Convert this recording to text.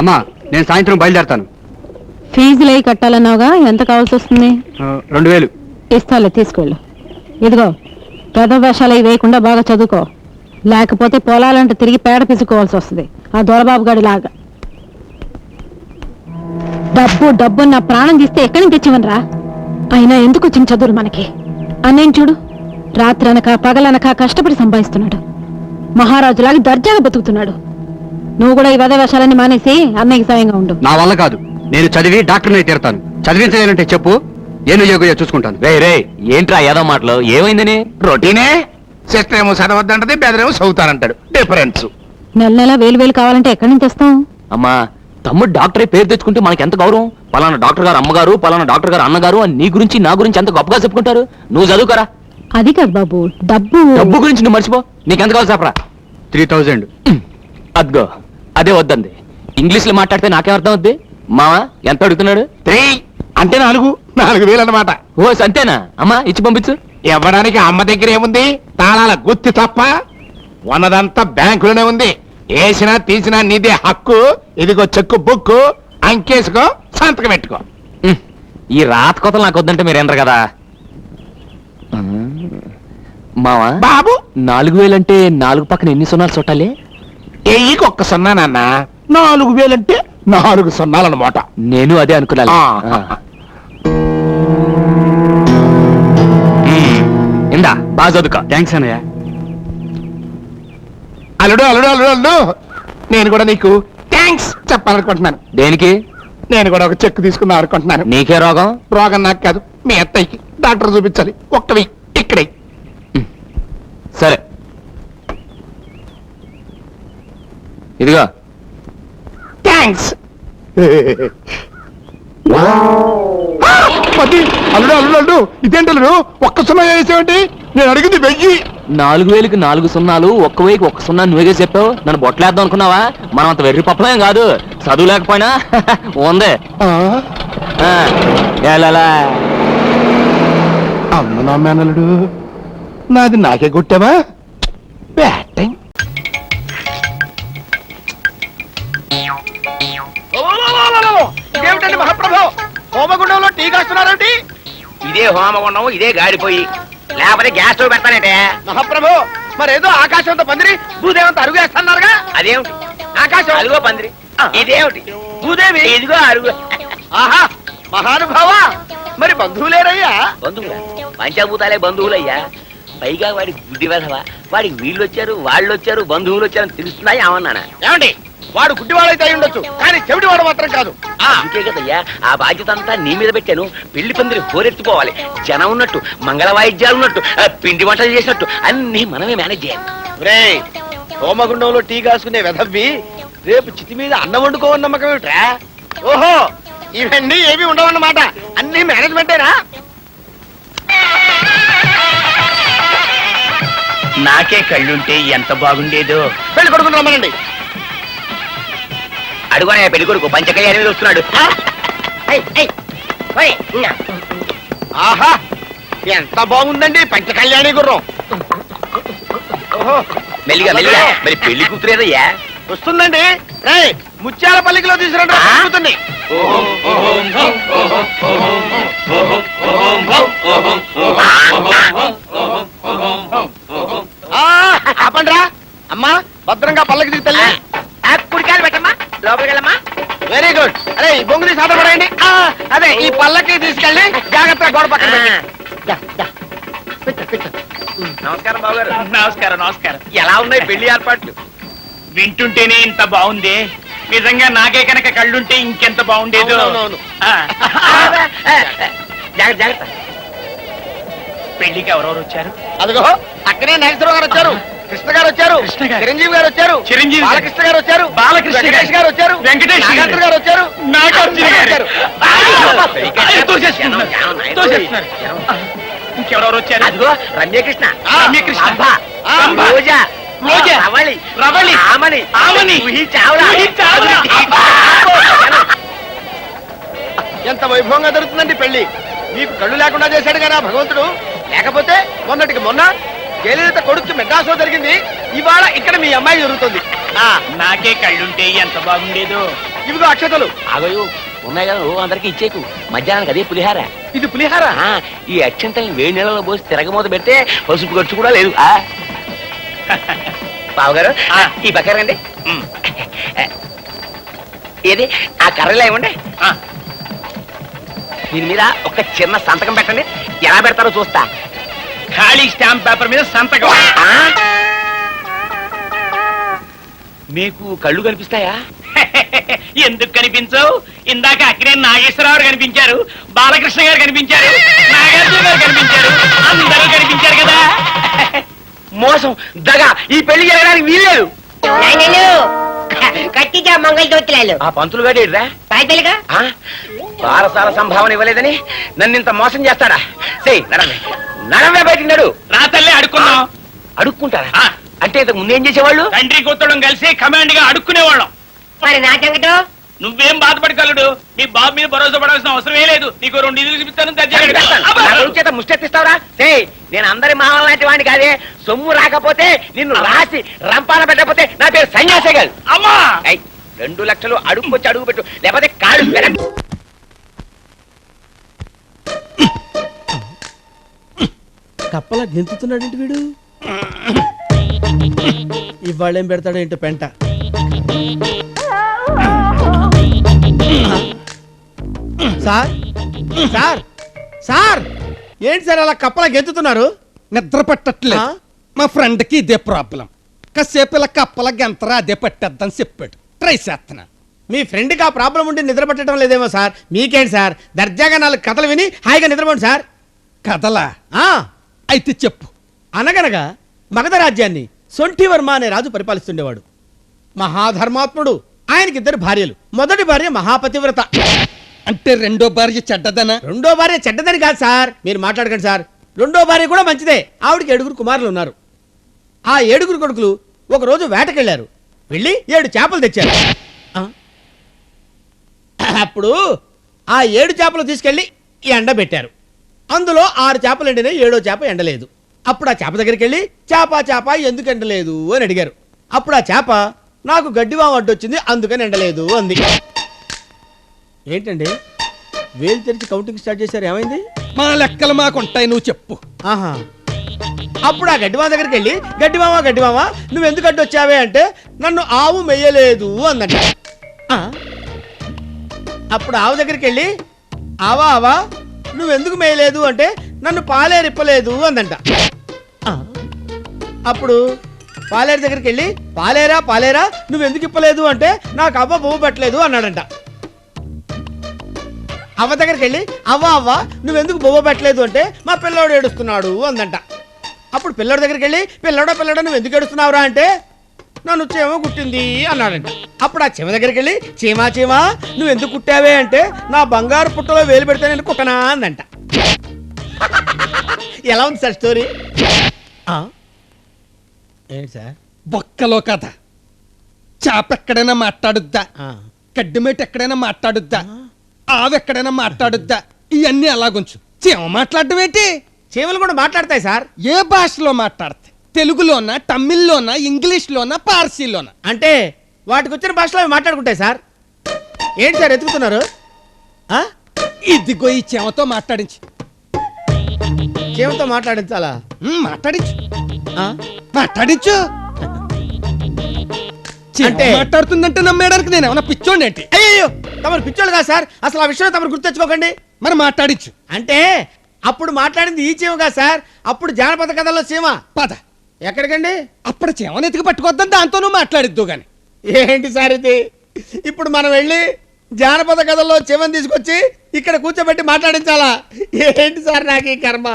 అమ్మా నేను సాయంత్రం బయలుదేరతాను. ఫీజులు అయి కట్టాలన్నావుగా, ఎంత కావాల్సి వస్తుంది? 2000 ఇస్తాలే, తీసుకెళ్ళు. ఇదిగో, పెద్ద వేషాలు అవి వేయకుండా బాగా చదువుకో, లేకపోతే పొలాలంటే తిరిగి పేడ పిసుకోవాల్సి వస్తుంది ఆ దొరబాబు గడి లాగా. డబ్బు డబ్బు నా ప్రాణం తీస్తే ఎక్కడి నుంచి తెచ్చివనరా? అయినా ఎందుకు వచ్చిన చదువులు మనకి? అన్నయ్య చూడు, రాత్రి అనక పగలనక కష్టపడి సంపాదిస్తున్నాడు, మహారాజులాగా దర్జాగా బతుకుతున్నాడు. నువ్వు కూడా ఈ వెధ వేషాలన్నీ మానేసి అన్నయ్యకి సాయంగా ఉండు. నా వల్ల కాదు, నేను చదివి డాక్టర్ని తీరుతాను. చదివించాలంటే చెప్పు, ఏను యోగ చూసుకుంటాను. రే రే ఏంట్రా ఏదో మాటలు, ఏమైందని? రొటీనే. సిస్టర్ ఏమో చదవద్దంటది, బెదరేమో చదువుతానంటాడు. డిఫరెన్స్. నెల నెల 1000 కావాలంటే ఎక్కడి నుంచి తెస్తాం? అమ్మా, తమ్ముడు డాక్టరే పేరు తెచ్చుకుంటే మనకి ఎంత గౌరవం. పలానా డాక్టర్ గారు అమ్మగారు, పలానా డాక్టర్ గారు అన్నగారు అని నీ గురించి నా గురించి ఎంత గొప్పగా చెప్పుకుంటారు. నువ్వు చదువుకరా. అది కాదు బాబు, డబ్బు డబ్బు గురించి నువ్వు మర్చిపో. నీకెంత కావాలి చెప్పరా? 3000. అద్గో అదే వద్దంది. ఇంగ్లీష్ లో మాట్లాడితే నాకేం అర్థం అవుద్ది? మావా ఎంత అడుగుతున్నాడు? 3 అంటే 4,000 అన్నమాట. ఓ అంతేనా? అమ్మా ఇచ్చి పంపించు. ఇవ్వడానికి అమ్మ దగ్గర ఏముంది? తాళాల గుత్తి తప్ప. ఉన్నదంతా బ్యాంకులోనే ఉంది. వేసినా తీసినా నీదే హక్కు. ఇదిగో చెక్కు బుక్కు, అంకేసుకో, సంతకం పెట్టుకో. ఈ రాత కొతలు నాకు వద్దంటే మీరేనరు కదా మావా. బాబు 4000 అంటే 4 పక్కన ఎన్ని సున్నాలు చుట్టాలి? ఎయ్యికి 1 సున్నా నాన్న. 4,000 అంటే 4 సున్నాలన్నమాట. నేను అదే అనుకున్నాను. ఇందా బాగా చదువుకో. థ్యాంక్స్ అన్నయ్య. అల్లుడు అల్లుడు అల్లుడు అల్లుడు, నేను కూడా నీకు థ్యాంక్స్ చెప్పాలనుకుంటున్నాను. దేనికి? నేను కూడా ఒక చెక్ తీసుకుందాం అనుకుంటున్నాను. నీకే రోగం? రోగం నాకు కాదు, మీ అత్తయ్యకి. డాక్టర్ చూపించాలి. ఒక్కవి ఇక్కడే. సరే ఇదిగో. థ్యాంక్స్. అల్లుడు అల్లుడు అల్లుడు, ఇదేంటి అల్లుడు 1 సున్నా వేసేవంటి? నేను అడిగింది 1000. 4000కి 4 సున్నాలు, 1,000కి 1 సున్నా నువ్వేగా చెప్పావు. నన్ను బొట్టలేద్దాం అనుకున్నావా? మనం అంత వెర్రి పప్పలేం కాదు. చదువు లేకపోయినా ఉంది. ఎలా అమ్మ నా మేనల్లుడు, నాది నాకే కొట్టావా? బ్యాటింగ్. ఇదేమిటండి మహాప్రభు, హోమగుండంలో టీ కాస్తున్నారేంటి? ఇదే హోమగుండం, ఇదే గాడిపోయి, లేకపోతే గ్యాస్ స్టవ్ పెడతానంటే. మహాప్రభు, మరేదో ఆకాశంతో పందిరి భూదేవంతో అరుగు వేస్తున్నారుగా, అదేమిటి? ఆకాశం అరుగో పందిరి. ఇదేమిటి? భూదేవి. ఇదిగో అరుగు. ఆహా, మహానుభావ, మరి బంధువులేరయ్యా? బంధువులా? పంచభూతాలే బంధువులయ్యా. పైగా వాడి గుడ్డి వెధవ, వాడికి వీళ్ళు వచ్చారు, వాళ్ళు వచ్చారు, బంధువులు వచ్చారని తెలుస్తున్నాయి ఏమన్నానా? ఏమండి, వాడు గుడ్డివాడైతే అయి ఉండొచ్చు, కానీ చెవిటి వాడు మాత్రం కాదు. అంతే కదయ్యా, ఆ బాధ్యత అంతా నీ మీద పెట్టాను. పెళ్లి పందిరి హోరెత్తిపోవాలి. జనం ఉన్నట్టు, మంగళ వాయిద్యాలు ఉన్నట్టు, పిండి వంటలు చేసినట్టు అన్ని మనమే మేనేజ్ చేయాలి. రేయ్, హోమగుండంలో టీ కాసుకునే వెధవ్వి రేపు చితి మీద అన్నం వండుకోవని నమ్మకం ఏమిట్రా? ఓహో, ఇవన్నీ ఏమీ ఉండవన్నమాట, అన్ని మేనేజ్మెంటేనా? నాకే కళ్ళుంటే ఎంత బాగుండేదో. పెళ్లి కొడుకుని రమ్మనండి. అడుగునే పెళ్లి కొడుకు పంచకయ్య మీద వస్తున్నాడు. ఆహా, ఎంత బాగుందండి పంచ కళ్యాణి గుర్రం. ఓహో, మెల్లిగా మెల్లిగా. మరి పెళ్లి కూతురేదయ్యా? వస్తుందండి. రేయ్, ముత్యాల పల్లికిలో తీసుకురండి కూతుర్ని. ఆపండ్రా. అమ్మా, భద్రంగా పల్లకి దిగి తల్లి. కుడికాయలు పెట్టమ్మా, లోపలికి వెళ్ళమ్మా. Very good. అరే, ఈ బొంగుని సాధ పడేయండి. అదే, ఈ పల్లకి తీసుకెళ్ళి జాగ్రత్తగా గోడ పక్కన నమస్కారం బాబుగారు. నమస్కారం నమస్కారం. ఎలా ఉన్నాయి పెళ్లి ఏర్పాట్లు? వింటుంటేనే ఇంత బాగుంది. నిజంగా నాకే కనుక కళ్ళుంటే ఇంకెంత బాగుండేది. జాగ్రత్త జాగ్రత్త. పెళ్లికి ఎవరెవరు వచ్చారు? అదిగో అక్కడే నాగేశ్వరరావు గారు వచ్చారు, కృష్ణ గారు వచ్చారు, కృష్ణ గారు. చిరంజీవి గారు వచ్చారు, చిరంజీవి. బాలకృష్ణ గారు వచ్చారు, బాలకృష్ణ గారు. వెంకటేష్ గారు వచ్చారు, వెంకటేష్ గారు. నాగార్జున గారు వచ్చారు, నాగార్జున గారు. వచ్చారు. తోసేస్తున్నారు. ఇంకెవరెవరు వచ్చారు? అదిగో రమ్యకృష్ణ, రమ్యకృష్ణ. అంబ, అంబ. రోజా, రోజా. రవళి, రవళి. ఆమని, ఆమని. జూహీ చావ్లా. జూహీ చావ్లా. ఎంత వైభవంగా జరుగుతుందండి పెళ్లి. మీకు కళ్ళు లేకుండా చేశాడు కదా భగవంతుడు. లేకపోతే మొన్నటికి మొన్న జయలలిత కొడుకు మెడ్రాస్లో జరిగింది, ఇవాళ ఇక్కడ మీ అమ్మాయి జరుగుతుంది. నాకే కళ్ళుంటే ఎంత బాగుండేదో. ఇవిగో అక్షతలు. ఆగయో ఉన్నాయి కదా ఓ అందరికి ఇచ్చేకు మధ్యాహ్నానికి అదే పులిహార. ఇది పులిహార. ఆ, ఈ అక్షంతల్ని వేడి నీళ్ళలో పోసి తిరగమూత పెడితే పసుపు ఖర్చు కూడా లేదు. బావగారు ఈ బకర్ రండి. ఏది ఆ కర్రలో ఇవ్వండి. దీని మీద ఒక చిన్న సంతకం పెట్టండి. ఎలా పెడతారో చూస్తా. ఖాళీ స్టాంప్ పేపర్ మీద సంతకం. ఆ? మీకు కళ్ళు కనిపిస్తాయా? ఎందుకు కనిపించవు? ఇందాక అక్కినే నాగేశ్వరరావు కనిపించారు, బాలకృష్ణ గారు కనిపించారు, నాగార్జున గారు కనిపించారు, అందరూ కనిపించారు కదా. మోసం దగా ఈ పెళ్లి జరగడానికి వీల్లేదు. కట్టిగా మంగళదూత్రాలు ఆ పంతులు గారు ఏడ్రా? పాయతలుగా పారసాల సంభావన ఇవ్వలేదని నన్ను ఇంత మోసం చేస్తాడా? సేయ్ నడవే నడవే బయటికి నడు. రా తల్లి అడుక్కున్నాం. అడుక్కుంటారా? అంటే ఇంతకు ముందేం చేసేవాళ్ళు? తండ్రి కూతుడం కలిసి కమాండ్ గా అడుక్కునేవాళ్ళం. మరి నా సంగతో నువ్వేం బాధపడగలడు? మీ బాబు మీద భరోసా పడాల్సిన అవసరమే లేదు. నీకు 2 ఇల్లు చూపిస్తాను. నా కొడుకు చేత ముష్టెత్తిస్తావురా? సేయ్ నేను అందరి మామల లాంటి వాడిని కాదే. సొమ్ము రాకపోతే నిన్ను రాసి రంపాన పెట్టకపోతే నా పేరు సన్యాసే కాదు. అమ్మా 2 లక్షలు అడుక్కొచ్చి అడుగు పెట్టు, లేకపోతే కాడు పెరగ. కప్పలా గెంతుతున్నాడేంటి వీడు? ఇవాళేం పెడతాడేంటో పెంట. సార్ సార్ సార్ ఏంటి సార్ అలా కప్పలా గెంతుతున్నారు? నిద్ర పట్టట్లేదు. మా ఫ్రెండ్ కి ఇదే ప్రాబ్లం. కాసేపు ఇలా కప్పల గంతరా అదే పట్టేద్దని చెప్పాడు. ట్రై చేస్తున్నా. మీ ఫ్రెండ్కి ఆ ప్రాబ్లం ఉండి నిద్ర పట్టడం లేదేమో సార్. మీకేంటి సార్, దర్జాగా 4 కథలు విని హాయిగా నిద్రపోండి సార్. కదలా ఆ అయితే చెప్పు. అనగనగా మగధ రాజ్యాన్ని సొంఠివర్మ అనే రాజు పరిపాలిస్తుండేవాడు. మహాధర్మాత్ముడు. ఆయనకి 2 భార్యలు. మొదటి భార్య మహాపతివ్రత. అంటే రెండో భార్య చెడ్డదనా? రెండో భార్య చెడ్డదని కాదు సార్, మీరు మాట్లాడకండి సార్. రెండో భార్య కూడా మంచిదే. ఆవిడికి 7 కుమారులు ఉన్నారు. ఆ 7 కొడుకులు ఒకరోజు వేటకెళ్లారు. వెళ్ళి 7 చేపలు తెచ్చారు. అప్పుడు ఆ 7 చేపలు తీసుకెళ్లి ఎండబెట్టారు. అందులో 6 చేపలు ఎండినాయి, 7వ చేప ఎండలేదు. అప్పుడు ఆ చేప దగ్గరికి వెళ్ళి చేప ఎందుకు ఎండలేదు అని అడిగారు. అప్పుడు ఆ చేప నాకు గడ్డివాము అడ్డొచ్చింది అందుకని ఎండలేదు అంది. ఏంటండి వేలు తెరిచి కౌంటింగ్ స్టార్ట్ చేశారు, ఏమైంది? మా లెక్కలు మాకుంటాయి, నువ్వు చెప్పు. ఆహా. అప్పుడు ఆ గడ్డివామ దగ్గరికి వెళ్ళి గడ్డివామ నువ్వు ఎందుకు అడ్డొచ్చావే అంటే నన్ను ఆవు మెయ్యలేదు అందంట. అప్పుడు ఆవు దగ్గరికి వెళ్ళి ఆవా నువ్వెందుకు మేయలేదు అంటే నన్ను పాలేరిప్పలేదు అందంట. అప్పుడు పాలేరు దగ్గరికి వెళ్ళి పాలేరా నువ్వెందుకు ఇప్పలేదు అంటే నాకు అవ్వ బొమ్మ పెట్టలేదు అన్నాడంట. అవ్వ దగ్గరికి వెళ్ళి అవ్వ నువ్వెందుకు బొమ్మ పెట్టలేదు అంటే మా పిల్లోడు ఏడుస్తున్నాడు అందంట. అప్పుడు పిల్లోడి దగ్గరికి వెళ్ళి పిల్లడా నువ్వు ఎందుకు ఏడుస్తున్నావురా అంటే నన్ను చీమ కుట్టింది అన్నాడంట. అప్పుడు ఆ చీమ దగ్గరికి వెళ్ళి చీమా నువ్వు ఎందుకు కుట్టావే అంటే నా బంగారు పుట్టలో వేలు పెడితే నేను కుట్టనా అందంట. ఎలా ఉంది సార్ స్టోరీ? ఏంటి సార్? బొక్కలో కథ. చేప ఎక్కడైనా మాట్లాడుద్దా? కడ్డిమేట ఎక్కడైనా మాట్లాడుద్దా? ఆవు ఎక్కడైనా మాట్లాడుద్దా? ఇవన్నీ అలాగుంచు. చీమ మాట్లాడడం ఏంటి? చీమలు కూడా మాట్లాడతాయి సార్. ఏ భాషలో మాట్లాడతాయి? తెలుగులోనా, తమిళ్లోనా, ఇంగ్లీష్లోనా, పార్సీలోనా? అంటే వాటికి వచ్చిన భాషలో అవి మాట్లాడుకుంటాయి సార్. ఏంటి సార్ ఎత్తుకుతున్నారు? ఇదిగో ఈ చీమతో మాట్లాడించు. చీమతో మాట్లాడించాలా? మాట్లాడించు. మాట్లాడించు. అంటే మాట్లాడుతుందంటే నమ్మేయడానికి నేను ఏమన్నా పిచ్చోండి ఏంటి? అయ్యో తమరు పిచ్చోళ్ళు కాదు సార్. అసలు ఆ విషయం తమరు గుర్తెచ్చుకోకండి. మరి మాట్లాడించు. అంటే అప్పుడు మాట్లాడింది ఈ చీమ కాదు సార్, అప్పుడు జానపద కథల్లో చీమ. పద. ఎక్కడికండి? అప్పుడు చీమను ఎత్తుకు పట్టుకొద్దని దాంతో నువ్వు మాట్లాడిద్దు గాని. ఏంటి సార్ ఇది? ఇప్పుడు మనం వెళ్ళి జానపద కథల్లో చీమను తీసుకొచ్చి ఇక్కడ కూర్చోబెట్టి మాట్లాడించాలా? ఏంటి సార్ నాకు ఈ కర్మ?